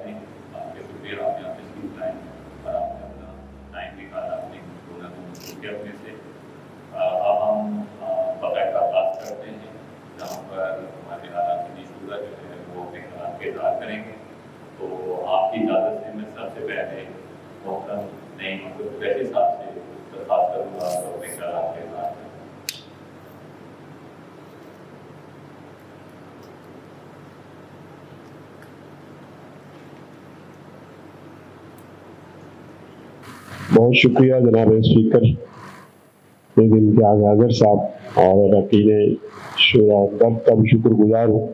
ہیں. آپ کے شکریہ، آپ نے تشریف لائیں اور آپ نے اپنا ٹائم نکالا اپنی رونق کے اپنے سے. اب ہم باقاعدہ آغاز کرتے ہیں جہاں پر ہمارے اعلیٰ شعرا جو ہے وہ اپنے خیالات کے اظہار کریں گے. تو آپ کی اجازت سے میں سب سے پہلے محترم نعیم اختر قریشی صاحب سے درخواست کروں گا تو اپنے خیالات کے اظہار کریں. بہت شکریہ جناب اسپیکر اعظم صاحب اور رکین شورا درد کا بھی شکر گزار ہوں.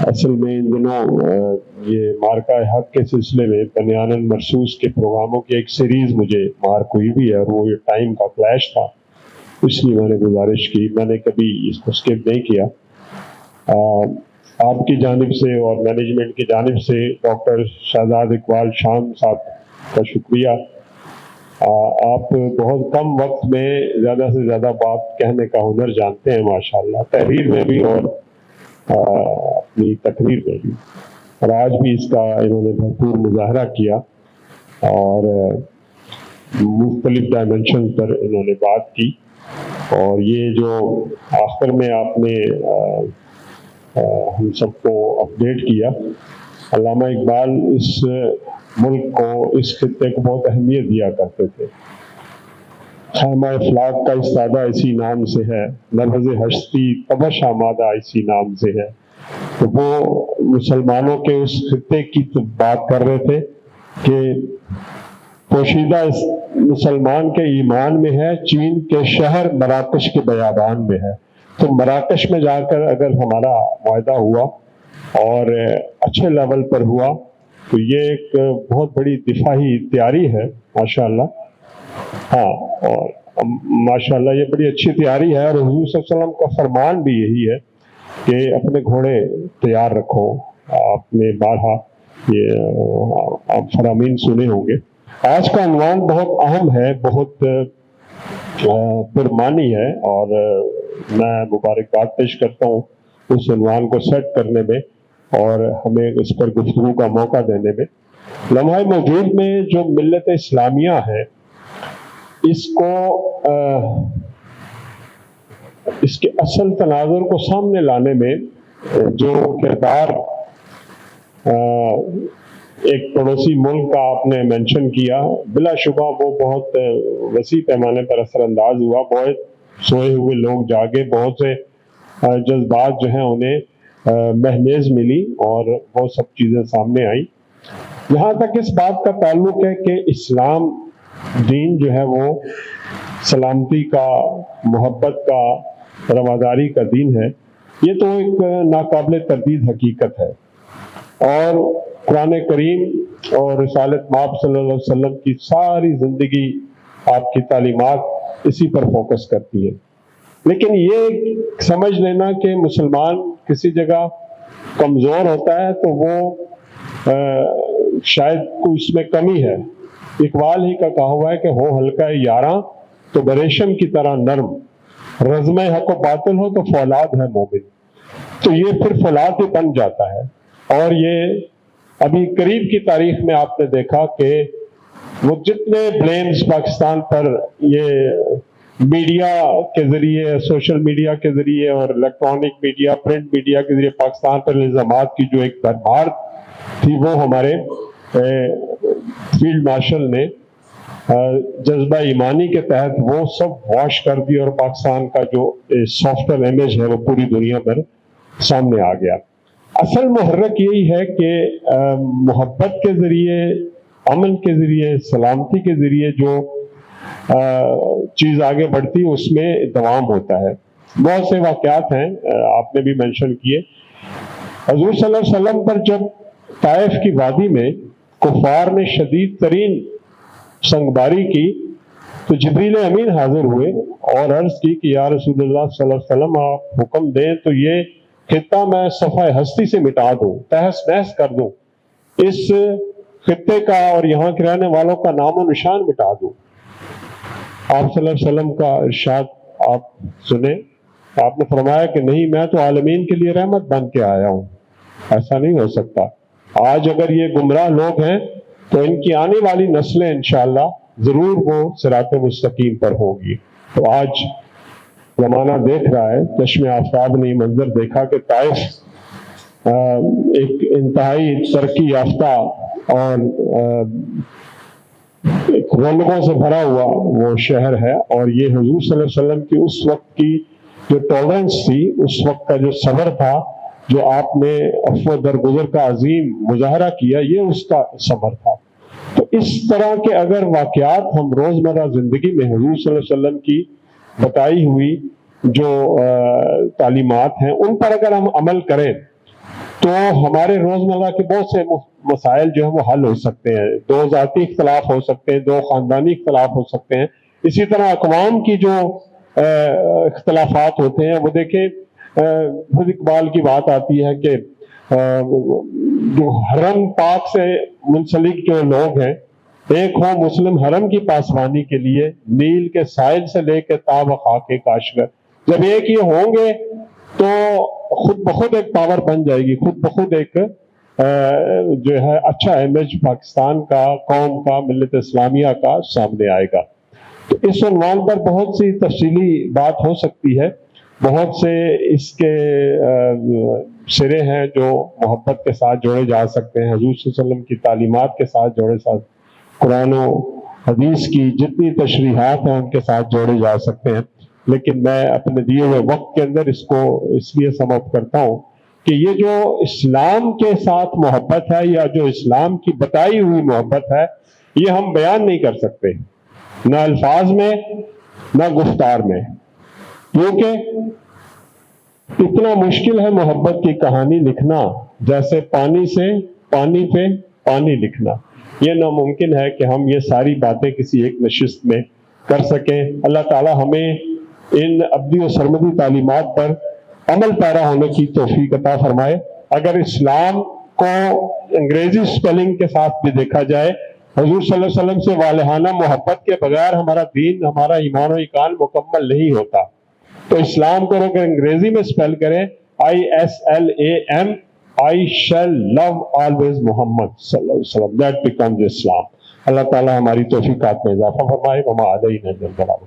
اصل میں ان دنوں یہ مارکہ حق کے سلسلے میں بنیان مرصوص کے پروگراموں کی ایک سیریز مجھے مارک ہوئی بھی ہے اور وہ یہ ٹائم کا کلیش تھا، اس لیے میں نے گزارش کی. میں نے کبھی اس کو اسکپ نہیں کیا. آپ کی جانب سے اور مینجمنٹ کی جانب سے ڈاکٹر شہزاد اقبال شام صاحب کا شکریہ. آپ بہت کم وقت میں زیادہ سے زیادہ بات کہنے کا ہنر جانتے ہیں ماشاءاللہ، تحریر میں بھی اور اپنی تقریر میں بھی، اور آج بھی اس کا انہوں نے بھرپور مظاہرہ کیا اور مختلف ڈائمنشن پر انہوں نے بات کی. اور یہ جو آخر میں آپ نے ہم سب کو اپڈیٹ کیا، علامہ اقبال اس ملک کو، اس خطے کو بہت اہمیت دیا کرتے تھے. خیمہ افلاق کا استادہ اسی نام سے ہے، نبض ہستی تبش آمادہ اسی نام سے ہے. تو وہ مسلمانوں کے اس خطے کی بات کر رہے تھے کہ پوشیدہ مسلمان کے ایمان میں ہے، چین کے شہر مراکش کے بیابان میں ہے. تو مراکش میں جا کر اگر ہمارا معاہدہ ہوا اور اچھے لیول پر ہوا تو یہ ایک بہت بڑی دفاعی تیاری ہے ماشاءاللہ. ہاں، اور ماشاءاللہ یہ بڑی اچھی تیاری ہے، اور حضور صلی اللہ علیہ وسلم کا فرمان بھی یہی ہے کہ اپنے گھوڑے تیار رکھو. آپ نے بارہا یہ آپ فرامین سنے ہوں گے. آج کا عنوان بہت اہم ہے، بہت پرمانی ہے، اور میں مبارکباد پیش کرتا ہوں اس عنوان کو سیٹ کرنے میں اور ہمیں اس پر گفتگو کا موقع دینے میں. لمحہ موجود میں جو ملت اسلامیہ ہے، اس کو اس کے اصل تناظر کو سامنے لانے میں جو کردار ایک پڑوسی ملک کا آپ نے مینشن کیا، بلا شبہ وہ بہت وسیع پیمانے پر اثر انداز ہوا. بہت سوئے ہوئے لوگ جاگے، بہت سے جذبات جو ہیں انہیں مہمیز ملی اور بہت سب چیزیں سامنے آئیں. یہاں تک اس بات کا تعلق ہے کہ اسلام دین جو ہے وہ سلامتی کا، محبت کا، رواداری کا دین ہے. یہ تو ایک ناقابل تردید حقیقت ہے، اور قرآن کریم اور رسالت مآب صلی اللہ علیہ وسلم کی ساری زندگی، آپ کی تعلیمات اسی پر فوکس کرتی ہے. لیکن یہ سمجھ لینا کہ مسلمان کسی جگہ کمزور ہوتا ہے تو وہ شاید کوئی اس میں کمی ہے. اقبال ہی کا کہا ہوا ہے کہ ہو ہلکا یاراں تو بریشم کی طرح نرم، رزم حق و باطل ہو تو فولاد ہے مومن. تو یہ پھر فولاد ہی بن جاتا ہے. اور یہ ابھی قریب کی تاریخ میں آپ نے دیکھا کہ وہ جتنے بلیمز پاکستان پر یہ میڈیا کے ذریعے، سوشل میڈیا کے ذریعے اور الیکٹرانک میڈیا، پرنٹ میڈیا کے ذریعے پاکستان پر الزامات کی جو ایک بھرمار تھی، وہ ہمارے فیلڈ مارشل نے جذبہ ایمانی کے تحت وہ سب واش کر دی، اور پاکستان کا جو سافٹر امیج ہے وہ پوری دنیا پر سامنے آ گیا. اصل محرک یہی ہے کہ محبت کے ذریعے، امن کے ذریعے، سلامتی کے ذریعے جو چیز آگے بڑھتی اس میں دوام ہوتا ہے. بہت سے واقعات ہیں آپ نے بھی مینشن کیے. حضور صلی اللہ علیہ وسلم پر جب طائف کی وادی میں کفار نے شدید ترین سنگباری کی تو جبریل امین حاضر ہوئے اور عرض کی کہ یا رسول اللہ صلی اللہ علیہ وسلم، آپ حکم دیں تو یہ خطہ میں صفحہ ہستی سے مٹا دوں، تہس نہس کر دوں، اس خطے کا اور یہاں کے رہنے والوں کا نام و نشان مٹا دوں. آپ صلی اللہ علیہ وسلم کا ارشاد آپ سنیں. آپ نے فرمایا کہ نہیں، میں تو عالمین کے لیے رحمت بن کے آیا ہوں، ایسا نہیں ہو سکتا. آج اگر یہ گمراہ لوگ ہیں تو ان کی آنے والی نسلیں انشاءاللہ ضرور وہ صراط مستقیم پر ہوگی. تو آج زمانہ دیکھ رہا ہے، چشم آفتاب نے یہ منظر دیکھا کہ طائف ایک انتہائی ترقی یافتہ اور رونقوں سے بھرا ہوا وہ شہر ہے، اور یہ حضور صلی اللہ علیہ وسلم کی اس وقت کی جو ٹالرنس تھی، اس وقت کا جو صبر تھا، جو آپ نے عفو درگزر کا عظیم مظاہرہ کیا، یہ اس کا صبر تھا. تو اس طرح کے اگر واقعات ہم روزمرہ زندگی میں حضور صلی اللہ علیہ وسلم کی بتائی ہوئی جو تعلیمات ہیں ان پر اگر ہم عمل کریں تو ہمارے روزمرہ کے بہت سے مسائل جو ہیں وہ حل ہو سکتے ہیں. دو ذاتی اختلاف ہو سکتے ہیں، دو خاندانی اختلاف ہو سکتے ہیں، اسی طرح اقوام کی جو اختلافات ہوتے ہیں. وہ دیکھیں خود اقبال کی بات آتی ہے کہ جو حرم پاک سے منسلک جو لوگ ہیں، ایک ہو مسلم حرم کی پاسبانی کے لیے، نیل کے ساحل سے لے کے تا خاک کاشگر. جب ایک یہ ہوں گے تو خود بخود ایک پاور بن جائے گی، خود بخود ایک جو ہے اچھا امیج پاکستان کا، قوم کا، ملت اسلامیہ کا سامنے آئے گا. تو اس عنوان پر بہت سی تفصیلی بات ہو سکتی ہے، بہت سے اس کے سرے ہیں جو محبت کے ساتھ جوڑے جا سکتے ہیں، حضور صلی اللہ علیہ وسلم کی تعلیمات کے ساتھ جوڑے ساتھ، قرآن و حدیث کی جتنی تشریحات ہیں ان کے ساتھ جوڑے جا سکتے ہیں. لیکن میں اپنے دیے ہوئے وقت کے اندر اس کو اس لیے سم اپ کرتا ہوں کہ یہ جو اسلام کے ساتھ محبت ہے یا جو اسلام کی بتائی ہوئی محبت ہے، یہ ہم بیان نہیں کر سکتے، نہ الفاظ میں نہ گفتار میں، کیونکہ اتنا مشکل ہے محبت کی کہانی لکھنا جیسے پانی سے پانی پہ پانی لکھنا. یہ ناممکن ہے کہ ہم یہ ساری باتیں کسی ایک نشست میں کر سکیں. اللہ تعالی ہمیں ان ابدی و سرمدی تعلیمات پر عمل پیرا ہونے کی توفیق عطا فرمائے. اگر اسلام کو انگریزی سپیلنگ کے ساتھ بھی دیکھا جائے، حضور صلی اللہ علیہ وسلم سے والہانہ محبت کے بغیر ہمارا دین، ہمارا ایمان و ایقان مکمل نہیں ہوتا. تو اسلام کو اگر انگریزی میں سپیل کریں ISLAM، I shall love always محمد صلی اللہ علیہ وسلم، that becomes اسلام. اللہ تعالی ہماری توفیقات میں اضافہ فرمائے. وما علینا الا البلاغ.